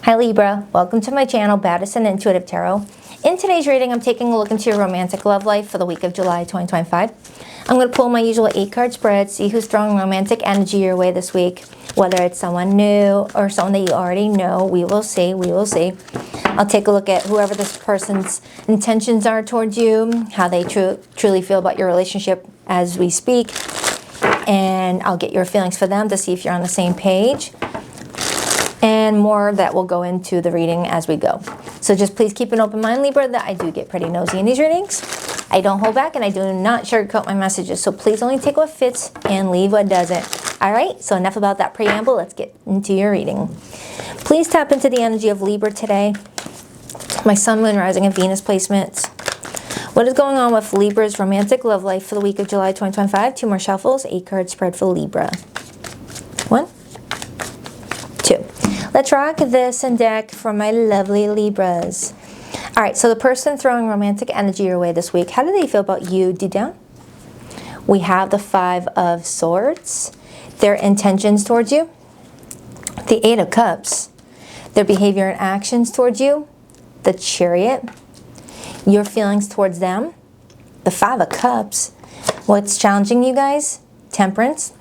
Hi Libra, welcome to my channel, Baddison Intuitive Tarot. In today's reading, I'm taking a look into your romantic love life for the week of July 2025. I'm going to pull my usual 8-card spread, see who's throwing romantic energy your way this week. Whether it's someone new or someone that you already know, we will see, we will see. I'll take a look at whoever this person's intentions are towards you, how they truly feel about your relationship as we speak, and I'll get your feelings for them to see if you're on the same page. And more that will go into the reading as we go. So just please keep an open mind, Libra, that I do get pretty nosy in these readings. I don't hold back and I do not sugarcoat my messages. So please only take what fits and leave what doesn't. All right, so enough about that preamble. Let's get into your reading. Please tap into the energy of Libra today. My Sun, Moon, Rising, and Venus placements. What is going on with Libra's romantic love life for the week of July 2025? 2 more shuffles, 8-card spread for Libra. 1, 2. Let's rock this and deck for my lovely Libras. All right, so the person throwing romantic energy your way this week, how do they feel about you deep down? We have the 5 of Swords, their intentions towards you, the 8 of Cups, their behavior and actions towards you, the Chariot, your feelings towards them, the 5 of Cups, what's challenging you guys, Temperance,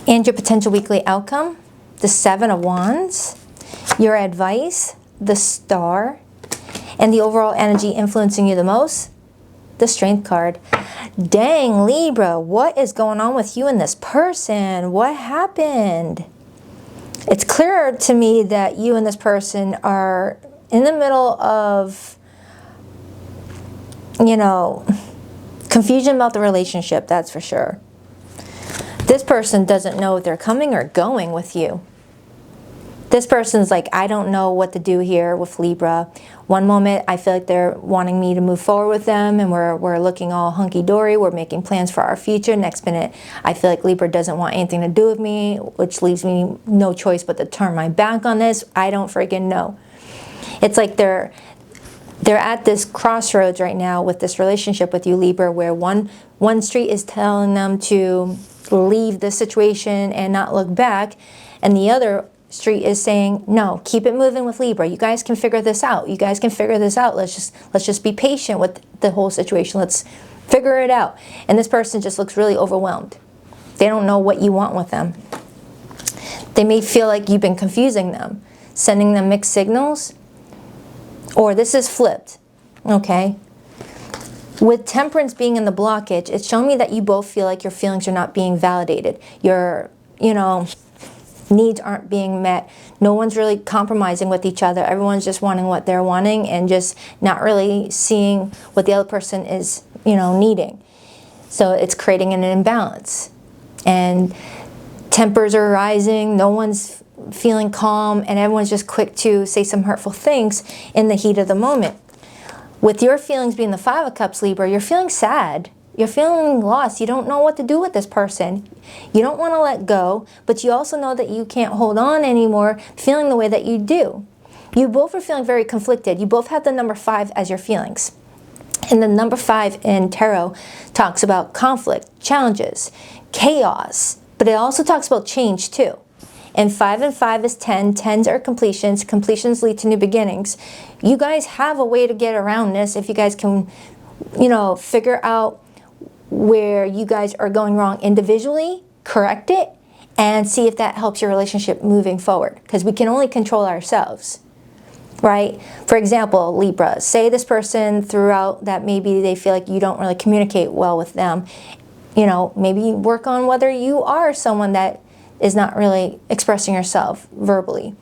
and your potential weekly outcome, the 7 of Wands, your advice, the Star, and the overall energy influencing you the most, the Strength card. Dang, Libra, what is going on with you and this person? What happened? It's clear to me that you and this person are in the middle of, you know, confusion about the relationship, that's for sure. This person doesn't know if they're coming or going with you. This person's like, I don't know what to do here with Libra. One moment, I feel like they're wanting me to move forward with them and we're looking all hunky-dory. We're making plans for our future. Next minute, I feel like Libra doesn't want anything to do with me, which leaves me no choice but to turn my back on this. I don't freaking know. It's like they're at this crossroads right now with this relationship with you, Libra, where one street is telling them to leave the situation and not look back, and the other street is saying, no, keep it moving with Libra. You guys can figure this out. You guys can figure this out. Let's just be patient with the whole situation. Let's figure it out. And this person just looks really overwhelmed. They don't know what you want with them. They may feel like you've been confusing them, sending them mixed signals, or this is flipped, okay? With Temperance being in the blockage, it's showing me that you both feel like your feelings are not being validated. Your, needs aren't being met. No one's really compromising with each other. Everyone's just wanting what they're wanting and just not really seeing what the other person is, needing. So it's creating an imbalance. And tempers are rising. No one's feeling calm, and everyone's just quick to say some hurtful things in the heat of the moment. With your feelings being the 5 of Cups, Libra, you're feeling sad. You're feeling lost. You don't know what to do with this person. You don't want to let go, but you also know that you can't hold on anymore feeling the way that you do. You both are feeling very conflicted. You both have the number 5 as your feelings. And the number 5 in tarot talks about conflict, challenges, chaos, but it also talks about change too. And 5 and 5 is 10. 10s are completions. Completions lead to new beginnings. You guys have a way to get around this if you guys can, figure out where you guys are going wrong individually, correct it, and see if that helps your relationship moving forward. Because we can only control ourselves, right? For example, Libra, say this person throughout that maybe they feel like you don't really communicate well with them. Maybe work on whether you are someone that is not really expressing yourself verbally.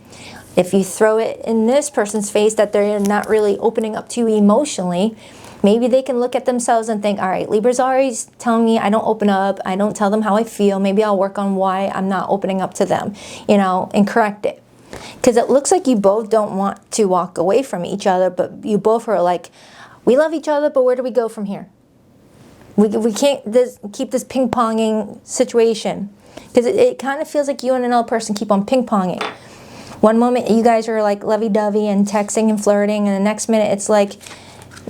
If you throw it in this person's face that they're not really opening up to you emotionally, maybe they can look at themselves and think, all right, Libra's always telling me I don't open up, I don't tell them how I feel, maybe I'll work on why I'm not opening up to them, and correct it. Because it looks like you both don't want to walk away from each other, but you both are like, we love each other, but where do we go from here? We can't keep this ping-ponging situation. Because it kind of feels like you and another person keep on ping-ponging. One moment you guys are like lovey-dovey and texting and flirting, and the next minute it's like,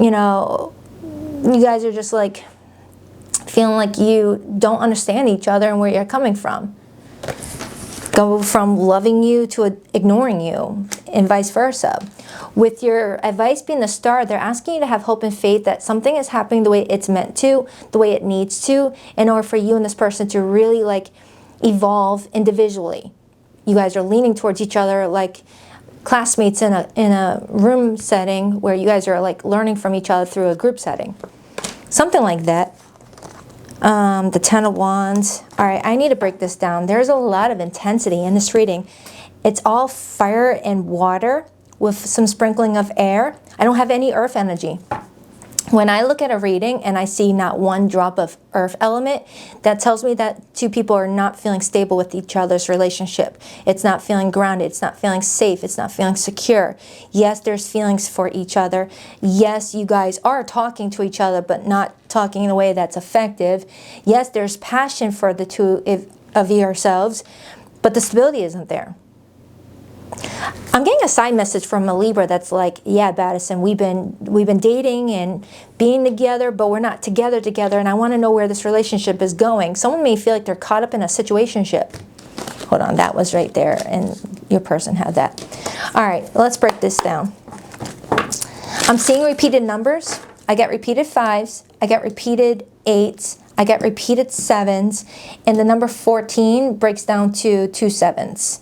you guys are just like feeling like you don't understand each other and where you're coming from. Go from loving you to ignoring you, and vice versa. With your advice being the Star, they're asking you to have hope and faith that something is happening the way it's meant to, the way it needs to, in order for you and this person to really like evolve individually. You guys are leaning towards each other like classmates in a room setting where you guys are like learning from each other through a group setting. Something like that. The Ten of Wands. All right, I need to break this down. There's a lot of intensity in this reading. It's all fire and water with some sprinkling of air. I don't have any earth energy. When I look at a reading and I see not one drop of earth element, that tells me that two people are not feeling stable with each other's relationship. It's not feeling grounded. It's not feeling safe. It's not feeling secure. Yes, there's feelings for each other. Yes, you guys are talking to each other, but not talking in a way that's effective. Yes, there's passion for the two of yourselves, but the stability isn't there. I'm getting a side message from a Libra that's like, yeah, Baddison, we've been dating and being together, but we're not together, and I want to know where this relationship is going. Someone may feel like they're caught up in a situationship. Hold on, that was right there, and your person had that. All right, let's break this down. I'm seeing repeated numbers. I get repeated 5s. I get repeated 8s. I get repeated 7s. And the number 14 breaks down to 2 7s.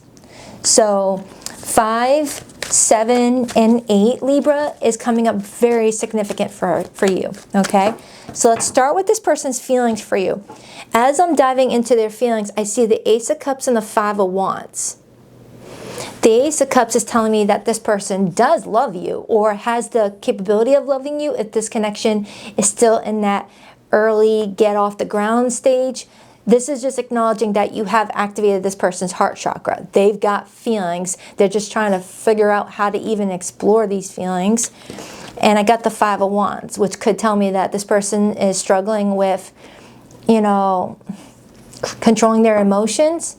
So 5, 7, and 8, Libra, is coming up very significant for you, okay? So let's start with this person's feelings for you. As I'm diving into their feelings, I see the Ace of Cups and the 5 of Wands. The Ace of Cups is telling me that this person does love you or has the capability of loving you if this connection is still in that early get off the ground stage. This is just acknowledging that you have activated this person's heart chakra. They've got feelings. They're just trying to figure out how to even explore these feelings. And I got the 5 of Wands, which could tell me that this person is struggling with, you know, controlling their emotions.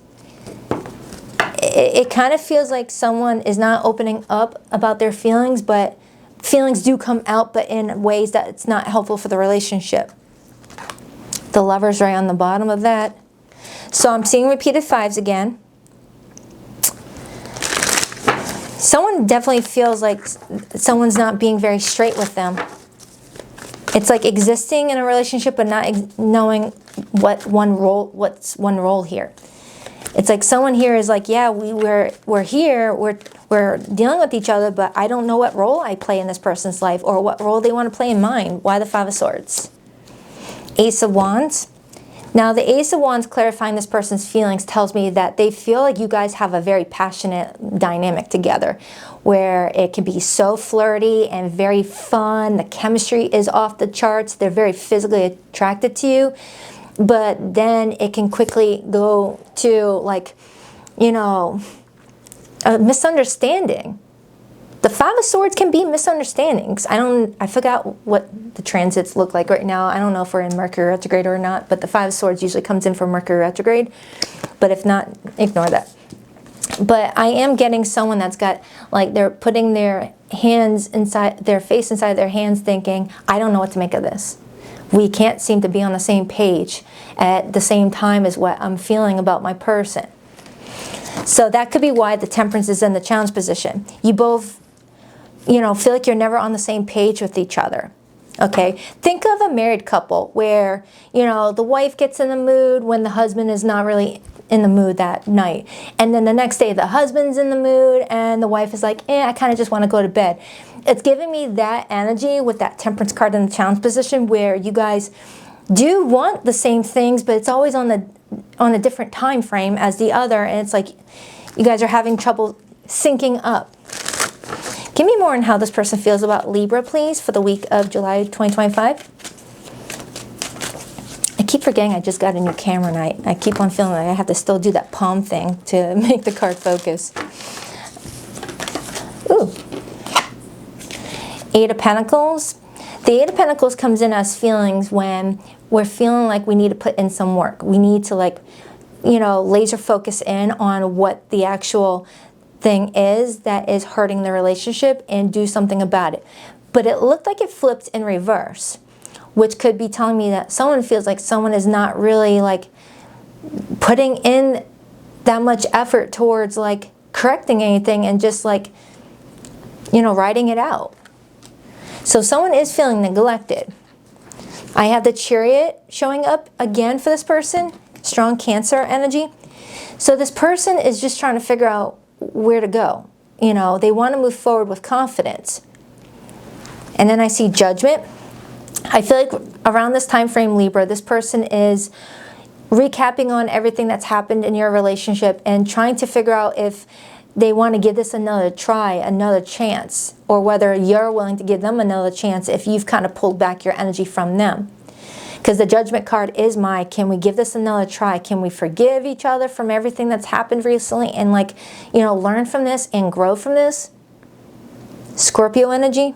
It kind of feels like someone is not opening up about their feelings, but feelings do come out, but in ways that it's not helpful for the relationship. The Lover's right on the bottom of that. So I'm seeing repeated 5s again. Someone definitely feels like someone's not being very straight with them. It's like existing in a relationship but not knowing what's one role here. It's like someone here is like, yeah, we're here, we're dealing with each other, but I don't know what role I play in this person's life or what role they want to play in mine. Why the 5 of Swords? Ace of Wands. Now the Ace of Wands clarifying this person's feelings tells me that they feel like you guys have a very passionate dynamic together where it can be so flirty and very fun. The chemistry is off the charts. They're very physically attracted to you. But then it can quickly go to like, you know, a misunderstanding. The 5 of Swords can be misunderstandings. I forgot what the transits look like right now. I don't know if we're in Mercury retrograde or not, but the 5 of Swords usually comes in from Mercury retrograde. But if not, ignore that. But I am getting someone that's got, like, they're putting their hands inside, their face inside their hands thinking, I don't know what to make of this. We can't seem to be on the same page at the same time as what I'm feeling about my person. So that could be why the Temperance is in the challenge position. You both, you know, feel like you're never on the same page with each other. Okay, think of a married couple where, you know, the wife gets in the mood when the husband is not really in the mood that night. And then the next day the husband's in the mood and the wife is like, I kind of just want to go to bed. It's giving me that energy with that Temperance card in the challenge position where you guys do want the same things, but it's always on a different time frame as the other. And it's like you guys are having trouble syncing up. Give me more on how this person feels about Libra, please, for the week of July 2025. I keep forgetting I just got a new camera and I keep on feeling like I have to still do that palm thing to make the card focus. Ooh. 8 of Pentacles. The 8 of Pentacles comes in as feelings when we're feeling like we need to put in some work. We need to, like, you know, laser focus in on what the actual thing is that is hurting the relationship and do something about it. But it looked like it flipped in reverse, which could be telling me that someone feels like someone is not really like putting in that much effort towards like correcting anything and just like, you know, writing it out. So someone is feeling neglected. I have the Chariot showing up again for this person, strong Cancer energy. So this person is just trying to figure out where to go. You know, they want to move forward with confidence. And then I see Judgment. I feel like around this time frame, Libra, this person is recapping on everything that's happened in your relationship and trying to figure out if they want to give this another try, another chance, or whether you're willing to give them another chance if you've kind of pulled back your energy from them. Because the Judgment card is can we give this another try? Can we forgive each other from everything that's happened recently and like, you know, learn from this and grow from this? Scorpio energy.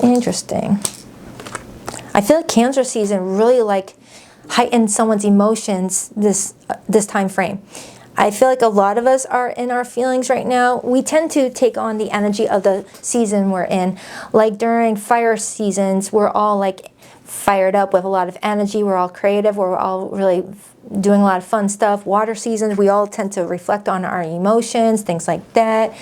Interesting. I feel like Cancer season really like heightened someone's emotions this time frame. I feel like a lot of us are in our feelings right now. We tend to take on the energy of the season we're in. Like during fire seasons, we're all like fired up with a lot of energy. We're all creative. We're all really doing a lot of fun stuff. Water seasons, we all tend to reflect on our emotions, things like that.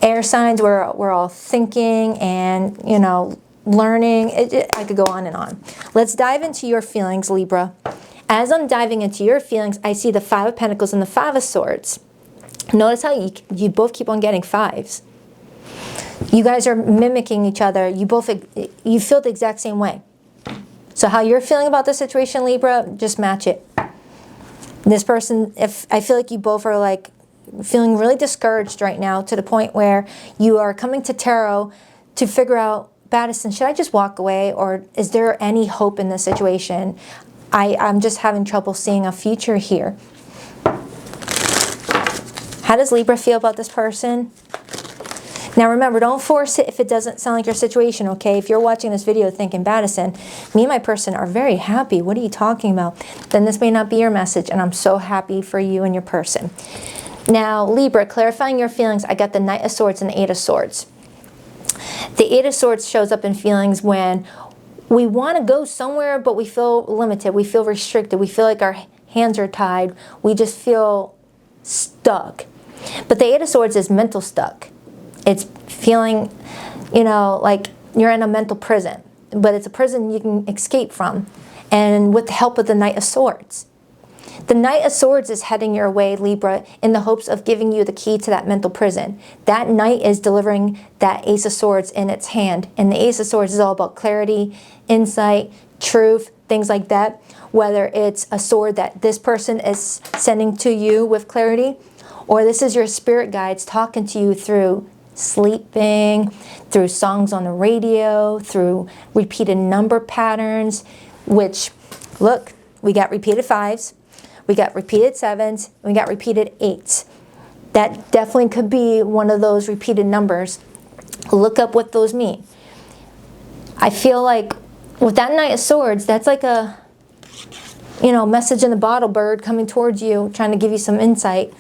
Air signs, we're all thinking and, you know, learning. I could go on and on. Let's dive into your feelings, Libra. As I'm diving into your feelings, I see the Five of Pentacles and the Five of Swords. Notice how you both keep on getting fives. You guys are mimicking each other. You feel the exact same way. So how you're feeling about the situation, Libra, just match it. This person, I feel like you both are like feeling really discouraged right now to the point where you are coming to tarot to figure out, Baddison, should I just walk away, or is there any hope in this situation? I'm just having trouble seeing a future here. How does Libra feel about this person? Now remember, don't force it if it doesn't sound like your situation, okay? If you're watching this video thinking, Baddison, me and my person are very happy, what are you talking about? Then this may not be your message, and I'm so happy for you and your person. Now, Libra, clarifying your feelings, I got the Knight of Swords and the Eight of Swords. The Eight of Swords shows up in feelings when we want to go somewhere, but we feel limited. We feel restricted. We feel like our hands are tied. We just feel stuck. But the Eight of Swords is mental stuck. It's feeling, you know, like you're in a mental prison. But it's a prison you can escape from. And with the help of the Knight of Swords. The Knight of Swords is heading your way, Libra, in the hopes of giving you the key to that mental prison. That Knight is delivering that Ace of Swords in its hand. And the Ace of Swords is all about clarity, insight, truth, things like that. Whether it's a sword that this person is sending to you with clarity, or this is your spirit guides talking to you through sleeping, through songs on the radio, through repeated number patterns, which, look, we got repeated fives. We got repeated sevens, and we got repeated eights. That definitely could be one of those repeated numbers. Look up what those mean. I feel like with that Knight of Swords, that's like a, you know, message in the bottle bird coming towards you, trying to give you some insight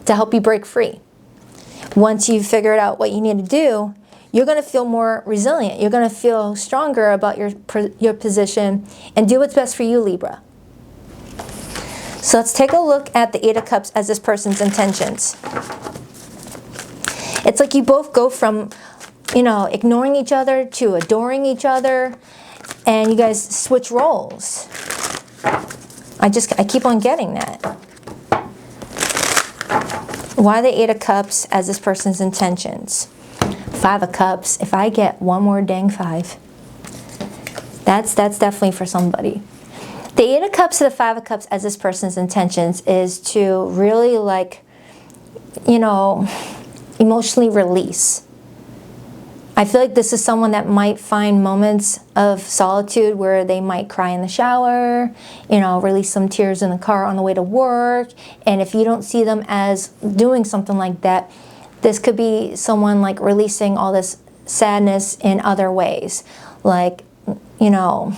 to help you break free. Once you've figured out what you need to do, you're going to feel more resilient. You're going to feel stronger about your position and do what's best for you, Libra. So let's take a look at the Eight of Cups as this person's intentions. It's like you both go from, you know, ignoring each other to adoring each other, and you guys switch roles. I keep on getting that. Why the Eight of Cups as this person's intentions? Five of Cups. If I get one more dang five, that's definitely for somebody. The Eight of Cups to the Five of Cups as this person's intentions is to really, like, you know, emotionally release. I feel like this is someone that might find moments of solitude where they might cry in the shower, you know, release some tears in the car on the way to work. And if you don't see them as doing something like that, this could be someone like releasing all this sadness in other ways. Like, you know,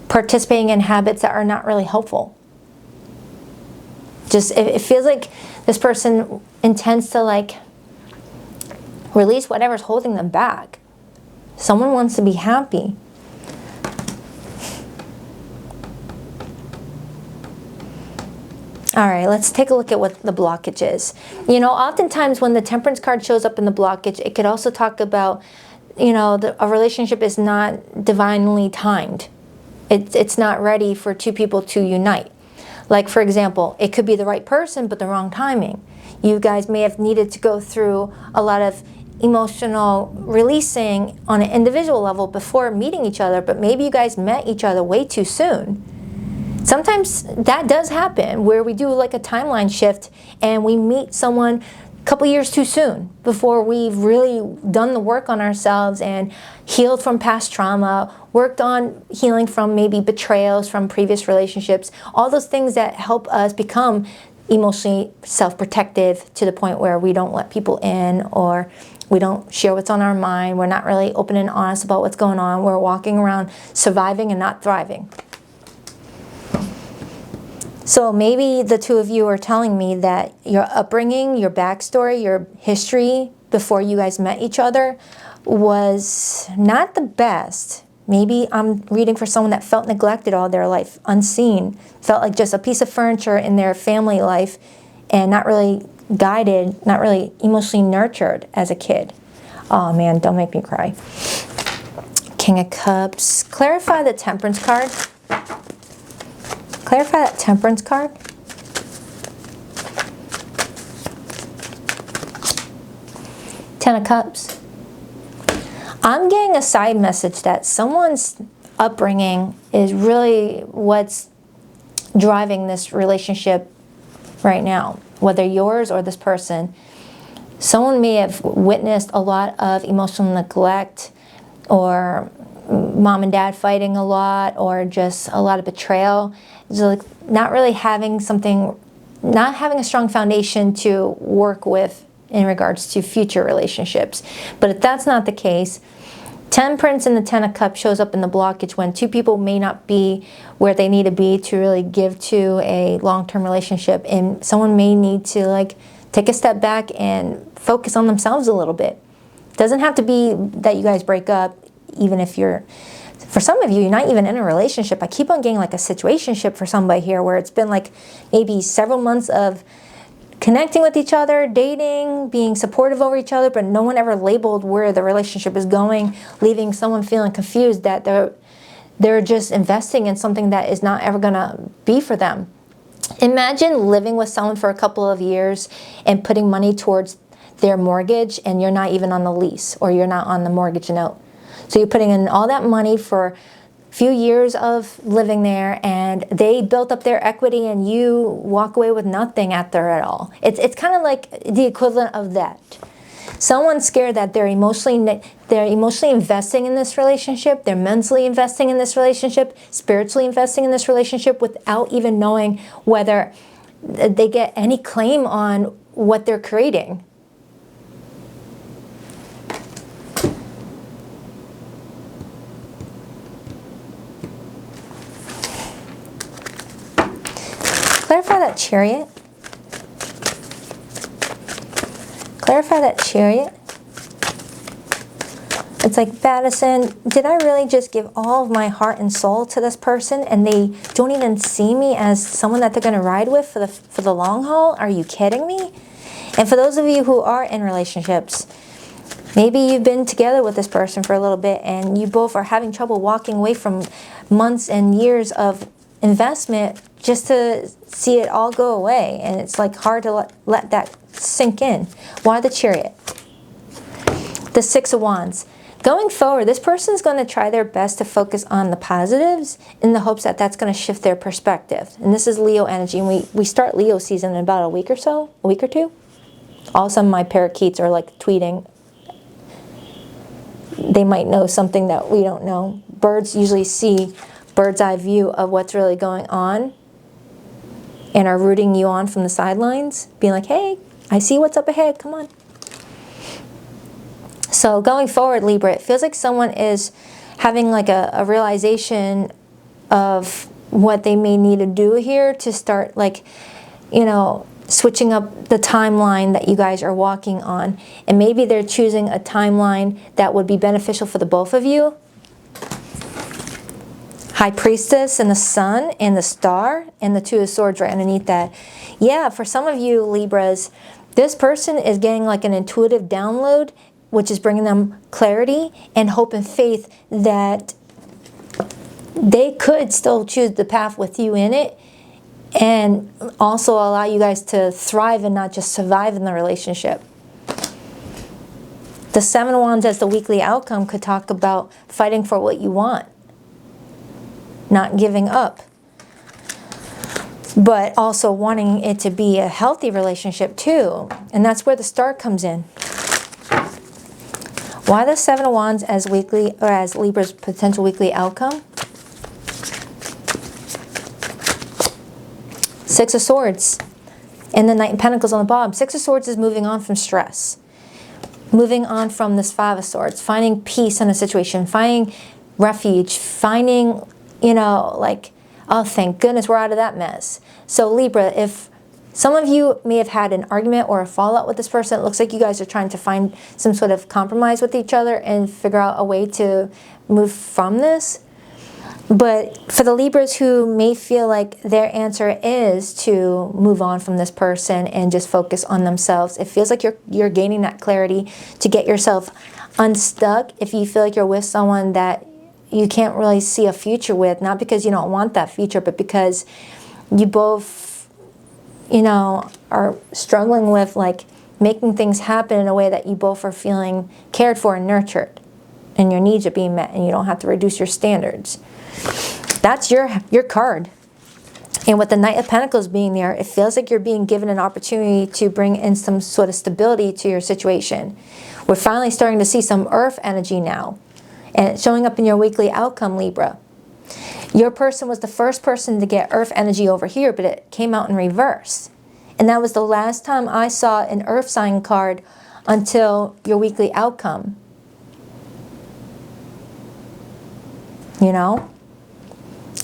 participating in habits that are not really helpful. Just, it feels like this person intends to, like, release whatever's holding them back. Someone wants to be happy. All right, let's take a look at what the blockage is. You know, oftentimes when the Temperance card shows up in the blockage, it could also talk about, you know, a relationship is not divinely timed. It's not ready for two people to unite. Like, for example, it could be the right person, but the wrong timing. You guys may have needed to go through a lot of emotional releasing on an individual level before meeting each other, but maybe you guys met each other way too soon. Sometimes that does happen, where we do like a timeline shift and we meet someone a couple years too soon before we've really done the work on ourselves and healed from past trauma, worked on healing from maybe betrayals from previous relationships, all those things that help us become emotionally self-protective to the point where we don't let people in, or we don't share what's on our mind. We're not really open and honest about what's going on. We're walking around surviving and not thriving. So maybe the two of you are telling me that your upbringing, your backstory, your history before you guys met each other was not the best. Maybe I'm reading for someone that felt neglected all their life, unseen, felt like just a piece of furniture in their family life and not really guided, not really emotionally nurtured as a kid. Oh man, don't make me cry. King of Cups. Clarify the Temperance card. Clarify that Temperance card. Ten of Cups. I'm getting a side message that someone's upbringing is really what's driving this relationship right now, whether yours or this person. Someone may have witnessed a lot of emotional neglect, or mom and dad fighting a lot, or just a lot of betrayal. It's like not really having something, not having a strong foundation to work with in regards to future relationships. But if that's not the case, Temperance and the Ten of Cups shows up in the blockage when two people may not be where they need to be to really give to a long-term relationship, and someone may need to like take a step back and focus on themselves a little bit. It doesn't have to be that you guys break up, even if you're, for some of you, you're not even in a relationship. I keep on getting like a situationship for somebody here where it's been like maybe several months of connecting with each other, dating, being supportive over each other, but no one ever labeled where the relationship is going, leaving someone feeling confused that they're just investing in something that is not ever gonna be for them. Imagine living with someone for a couple of years and putting money towards their mortgage, and you're not even on the lease, or you're not on the mortgage note. So you're putting in all that money for few years of living there, and they built up their equity and you walk away with nothing after it all. It's kind of like the equivalent of that. Someone's scared that they're emotionally investing in this relationship, they're mentally investing in this relationship, spiritually investing in this relationship without even knowing whether they get any claim on what they're creating. Clarify that Chariot. Clarify that Chariot. It's like, Baddison, did I really just give all of my heart and soul to this person and they don't even see me as someone that they're going to ride with for the long haul? Are you kidding me? And for those of you who are in relationships, maybe you've been together with this person for a little bit and you both are having trouble walking away from months and years of investment just to see it all go away, and it's like hard to let that sink in. Why the Chariot? The Six of Wands. Going forward, this person's going to try their best to focus on the positives in the hopes that that's going to shift their perspective. And this is Leo energy, and we start Leo season in about a week or two. Also, my parakeets are like tweeting. They might know something that we don't know. Birds usually see bird's eye view of what's really going on and are rooting you on from the sidelines, being like, hey, I see what's up ahead, come on. So going forward, Libra, it feels like someone is having like a realization of what they may need to do here to start, like, you know, switching up the timeline that you guys are walking on. And maybe they're choosing a timeline that would be beneficial for the both of you. High Priestess and the Sun and the Star and the Two of Swords right underneath that. Yeah, for some of you Libras, this person is getting like an intuitive download, which is bringing them clarity and hope and faith that they could still choose the path with you in it, and also allow you guys to thrive and not just survive in the relationship. The Seven of Wands as the weekly outcome could talk about fighting for what you want, not giving up, but also wanting it to be a healthy relationship too. And that's where the Star comes in. Why the Seven of Wands as weekly, or as Libra's potential weekly outcome? Six of Swords and the Knight of Pentacles on the bottom. Six of Swords is moving on from stress. Moving on from this Five of Swords. Finding peace in a situation. Finding refuge. Finding, you know, like, oh, thank goodness we're out of that mess. So Libra, if some of you may have had an argument or a fallout with this person, it looks like you guys are trying to find some sort of compromise with each other and figure out a way to move from this. But for the Libras who may feel like their answer is to move on from this person and just focus on themselves, it feels like you're gaining that clarity to get yourself unstuck. If you feel like you're with someone that you can't really see a future with, not because you don't want that future, but because you both, you know, are struggling with like making things happen in a way that you both are feeling cared for and nurtured, and your needs are being met, and you don't have to reduce your standards. That's your card. And with the Knight of Pentacles being there, it feels like you're being given an opportunity to bring in some sort of stability to your situation. We're finally starting to see some earth energy now. And it's showing up in your weekly outcome, Libra. Your person was the first person to get earth energy over here, but it came out in reverse. And that was the last time I saw an earth sign card until your weekly outcome. You know?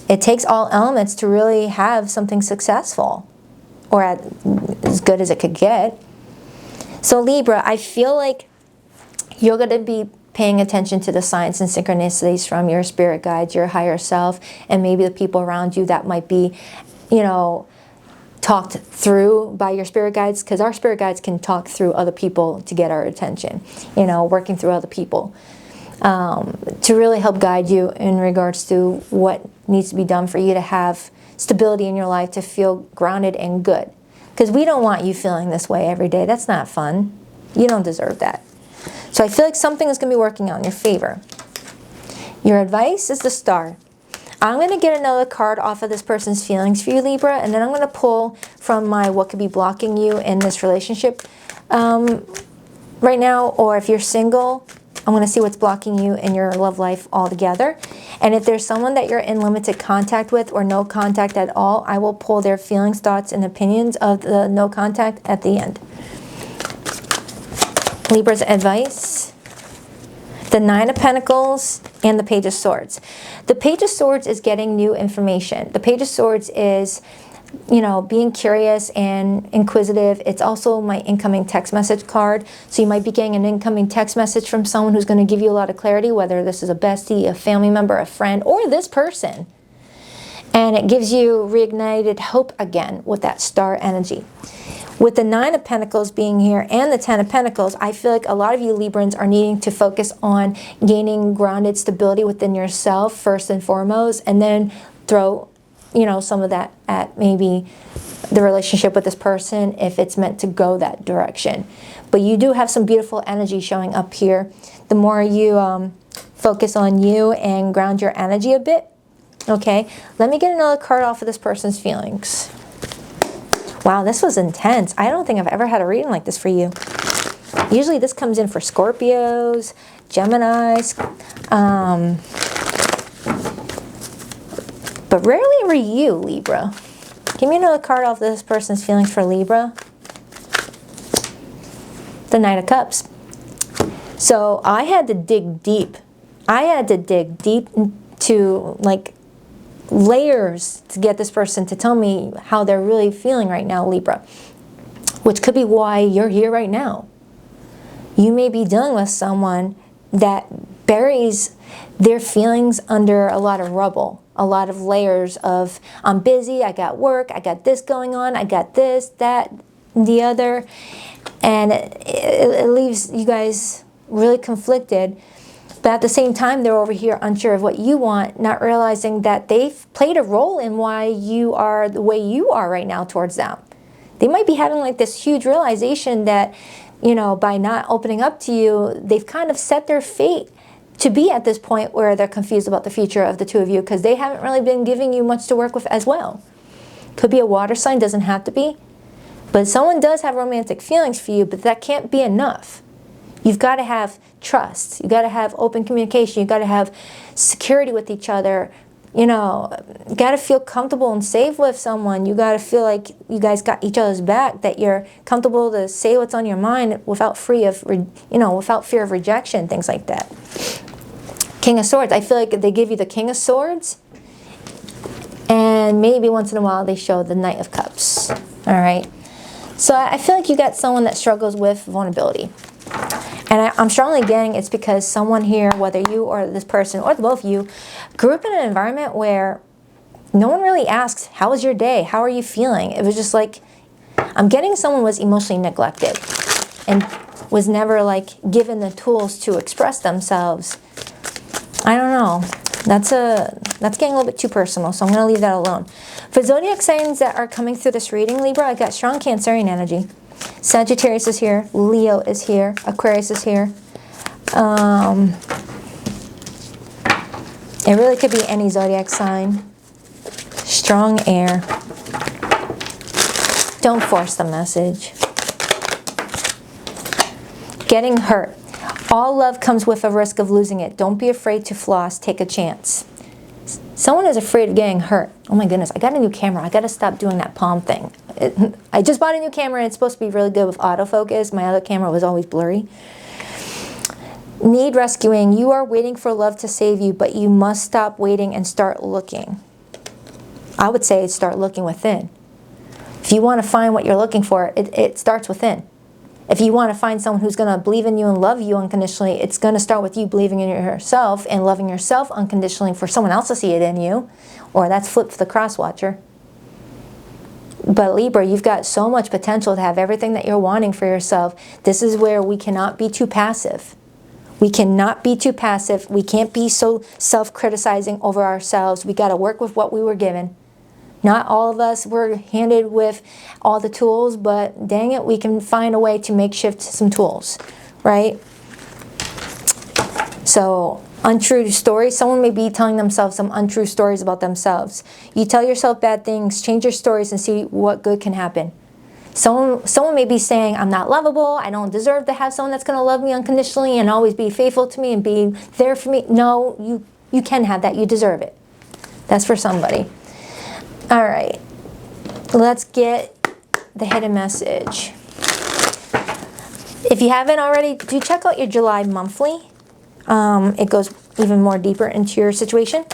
It takes all elements to really have something successful, or as good as it could get. So Libra, I feel like you're going to be paying attention to the signs and synchronicities from your spirit guides, your higher self, and maybe the people around you that might be, you know, talked through by your spirit guides, because our spirit guides can talk through other people to get our attention, you know, working through other people. To really help guide you in regards to what needs to be done for you to have stability in your life, to feel grounded and good. Because we don't want you feeling this way every day. That's not fun. You don't deserve that. So I feel like something is going to be working out in your favor. Your advice is the Star. I'm going to get another card off of this person's feelings for you, Libra, and then I'm going to pull from my what could be blocking you in this relationship right now, or if you're single, I'm going to see what's blocking you in your love life altogether. And if there's someone that you're in limited contact with or no contact at all, I will pull their feelings, thoughts, and opinions of the no contact at the end. Libra's advice. The Nine of Pentacles and the Page of Swords. The Page of Swords is getting new information. The Page of Swords is, you know, being curious and inquisitive. It's also my incoming text message card. So you might be getting an incoming text message from someone who's going to give you a lot of clarity, whether this is a bestie, a family member, a friend, or this person. And it gives you reignited hope again with that Star energy. With the Nine of Pentacles being here and the Ten of Pentacles, I feel like a lot of you Librans are needing to focus on gaining grounded stability within yourself first and foremost, and then throw, you know, some of that at maybe the relationship with this person if it's meant to go that direction. But you do have some beautiful energy showing up here. The more you focus on you and ground your energy a bit. Okay, let me get another card off of this person's feelings. Wow, this was intense. I don't think I've ever had a reading like this for you. Usually this comes in for Scorpios, Geminis, but rarely for you, Libra. Give me another card off this person's feelings for Libra. The Knight of Cups. So I had to dig deep. I had to dig deep into like layers to get this person to tell me how they're really feeling right now, Libra. Which could be why you're here right now. You may be dealing with someone that buries their feelings under a lot of rubble. a lot of layers of, I'm busy, I got work, I got this going on, I got this, that, the other. And it leaves you guys really conflicted. But at the same time, they're over here unsure of what you want, not realizing that they've played a role in why you are the way you are right now towards them. They might be having like this huge realization that, you know, by not opening up to you, they've kind of set their fate to be at this point where they're confused about the future of the two of you, because they haven't really been giving you much to work with as well. Could be a water sign, doesn't have to be. But someone does have romantic feelings for you, but that can't be enough. You've got to have trust. You've got to have open communication. You've got to have security with each other. You know, you got to feel comfortable and safe with someone. You got to feel like you guys got each other's back, that you're comfortable to say what's on your mind without fear of rejection, things like that. King of Swords. I feel like they give you the King of Swords, and maybe once in a while they show the Knight of Cups. All right. So I feel like you got someone that struggles with vulnerability. And I'm strongly getting it's because someone here, whether you or this person or both of you, grew up in an environment where no one really asks, how was your day? How are you feeling? It was just like, I'm getting someone was emotionally neglected and was never like given the tools to express themselves. I don't know. That's getting a little bit too personal, so I'm going to leave that alone. For zodiac signs that are coming through this reading, Libra, I got strong Cancerian energy. Sagittarius is here. Leo is here. Aquarius is here. It really could be any zodiac sign. Strong air. Don't force the message. Getting hurt. All love comes with a risk of losing it. Don't be afraid to floss. Take a chance. Someone is afraid of getting hurt. Oh my goodness, I got a new camera. I got to stop doing that palm thing. I just bought a new camera and it's supposed to be really good with autofocus. My other camera was always blurry. Need rescuing. You are waiting for love to save you, but you must stop waiting and start looking. I would say start looking within. If you want to find what you're looking for, it starts within. If you want to find someone who's going to believe in you and love you unconditionally, it's going to start with you believing in yourself and loving yourself unconditionally for someone else to see it in you. Or that's flip for the cross-watcher. But Libra, you've got so much potential to have everything that you're wanting for yourself. This is where we cannot be too passive. We cannot be too passive. We can't be so self-criticizing over ourselves. We got to work with what we were given. Not all of us were handed with all the tools, but dang it, we can find a way to makeshift some tools, right? So, untrue stories. Someone may be telling themselves some untrue stories about themselves. You tell yourself bad things, change your stories and see what good can happen. Someone may be saying, I'm not lovable, I don't deserve to have someone that's going to love me unconditionally and always be faithful to me and be there for me. No, you can have that, you deserve it. That's for somebody. All right, let's get the hidden message. If you haven't already, do check out your July monthly. It goes even more deeper into your situation.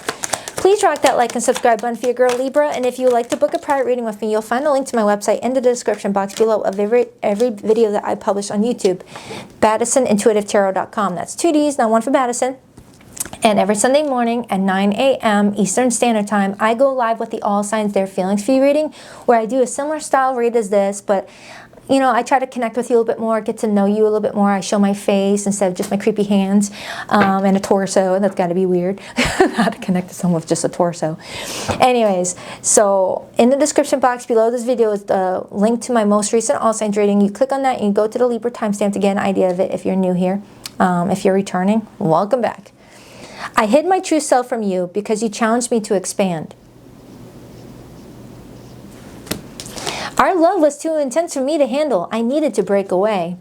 Please rock that like and subscribe button for your girl Libra. And if you would like to book a private reading with me, you'll find the link to my website in the description box below of every video that I publish on YouTube. BaddisonIntuitiveTarot.com. That's 2 D's, not one for Baddison. And every Sunday morning at 9 a.m. Eastern Standard Time, I go live with the All Signs Their Feelings for You reading, where I do a similar style read as this, but you know, I try to connect with you a little bit more, get to know you a little bit more. I show my face instead of just my creepy hands and a torso. That's got to be weird. How to connect to someone with just a torso. Anyways, so in the description box below this video is the link to my most recent All Signs reading. You click on that and you go to the Libra timestamp to get an idea of it if you're new here. If you're returning, welcome back. I hid my true self from you because you challenged me to expand. Our love was too intense for me to handle. I needed to break away.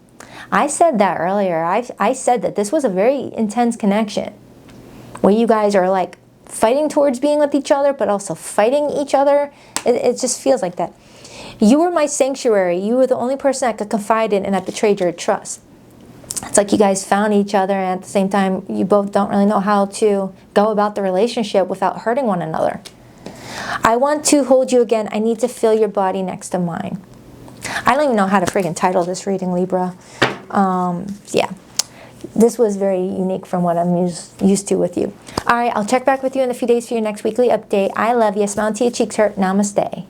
I said that earlier. I said that this was a very intense connection where you guys are like fighting towards being with each other, but also fighting each other. It just feels like that. You were my sanctuary. You were the only person I could confide in, and I betrayed your trust. It's like you guys found each other, and at the same time, you both don't really know how to go about the relationship without hurting one another. I want to hold you again. I need to feel your body next to mine. I don't even know how to friggin' title this reading, Libra. Yeah. this was very unique from what I'm used to with you. All right, I'll check back with you in a few days for your next weekly update. I love you. Smile until your cheeks hurt. Namaste.